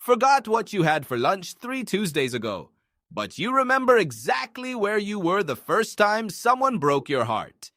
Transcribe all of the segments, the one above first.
Forgot what you had for lunch 3 Tuesdays ago, but you remember exactly where you were the first time someone broke your heart.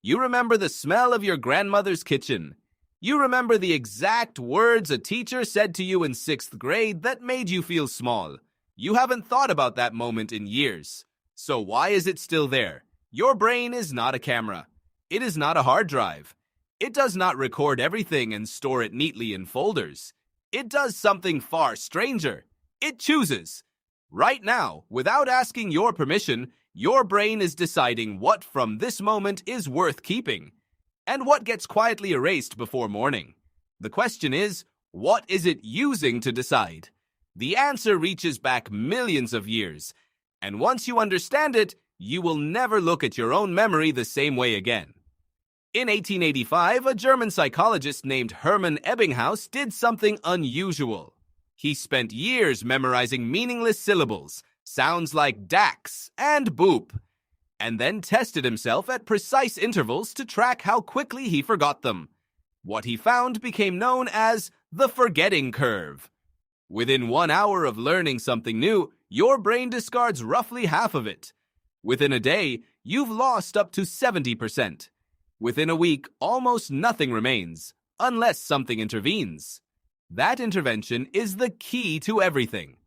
You remember the smell of your grandmother's kitchen. You remember the exact words a teacher said to you in 6th grade that made you feel small. You haven't thought about that moment in years. So why is it still there? Your brain is not a camera. It is not a hard drive. It does not record everything and store it neatly in folders. It does something far stranger. It chooses. Right now, without asking your permission, your brain is deciding what from this moment is worth keeping and what gets quietly erased before morning. The question is, what is it using to decide? The answer reaches back millions of years, and once you understand it, you will never look at your own memory the same way again. In 1885, a German psychologist named Hermann Ebbinghaus did something unusual. He spent years memorizing meaningless syllables, sounds like dax and boop, and then tested himself at precise intervals to track how quickly he forgot them. What he found became known as the forgetting curve. Within 1 hour of learning something new, your brain discards roughly half of it. Within a day, you've lost up to 70%. Within a week, almost nothing remains, unless something intervenes. That intervention is the key to everything.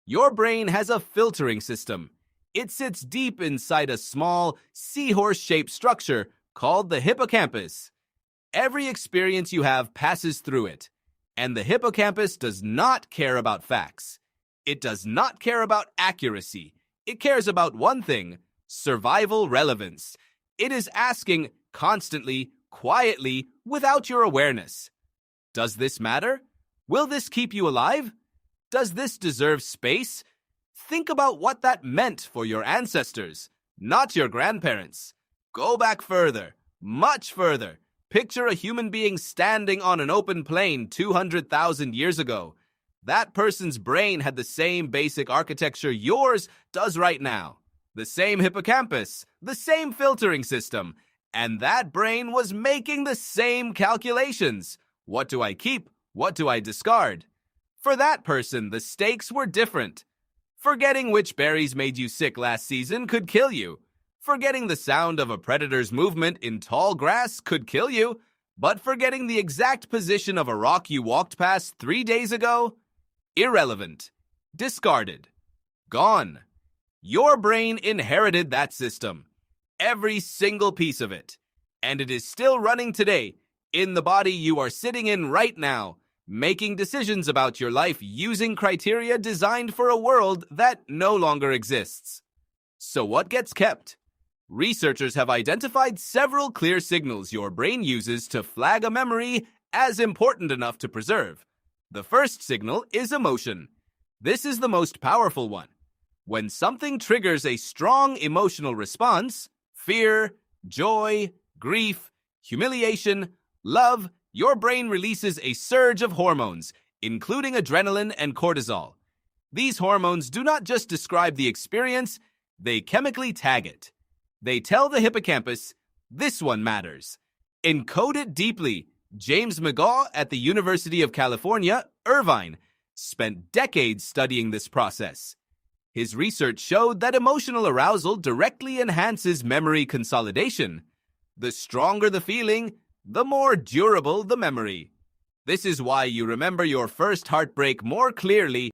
Your brain has a filtering system. It sits deep inside a small, seahorse-shaped structure called the hippocampus. Every experience you have passes through it, and the hippocampus does not care about facts. It does not care about accuracy. It cares about one thing: survival relevance. It is asking constantly, quietly, without your awareness. Does this matter? Will this keep you alive? Does this deserve space? Think about what that meant for your ancestors, not your grandparents. Go back further, much further. Picture a human being standing on an open plain 200,000 years ago. That person's brain had the same basic architecture yours does right now. The same hippocampus, the same filtering system, and that brain was making the same calculations. What do I keep? What do I discard? For that person, the stakes were different. Forgetting which berries made you sick last season could kill you. Forgetting the sound of a predator's movement in tall grass could kill you. But forgetting the exact position of a rock you walked past 3 days ago? Irrelevant. Discarded. Gone. Your brain inherited that system. Every single piece of it. And it is still running today, in the body you are sitting in right now, making decisions about your life using criteria designed for a world that no longer exists. So what gets kept? Researchers have identified several clear signals your brain uses to flag a memory as important enough to preserve. The first signal is emotion. This is the most powerful one. When something triggers a strong emotional response, fear, joy, grief, humiliation, love, your brain releases a surge of hormones, including adrenaline and cortisol. These hormones do not just describe the experience, they chemically tag it. They tell the hippocampus, this one matters. Encode it deeply. James McGaugh at the University of California, Irvine, spent decades studying this process. His research showed that emotional arousal directly enhances memory consolidation. The stronger the feeling, the more durable the memory. This is why you remember your first heartbreak more clearly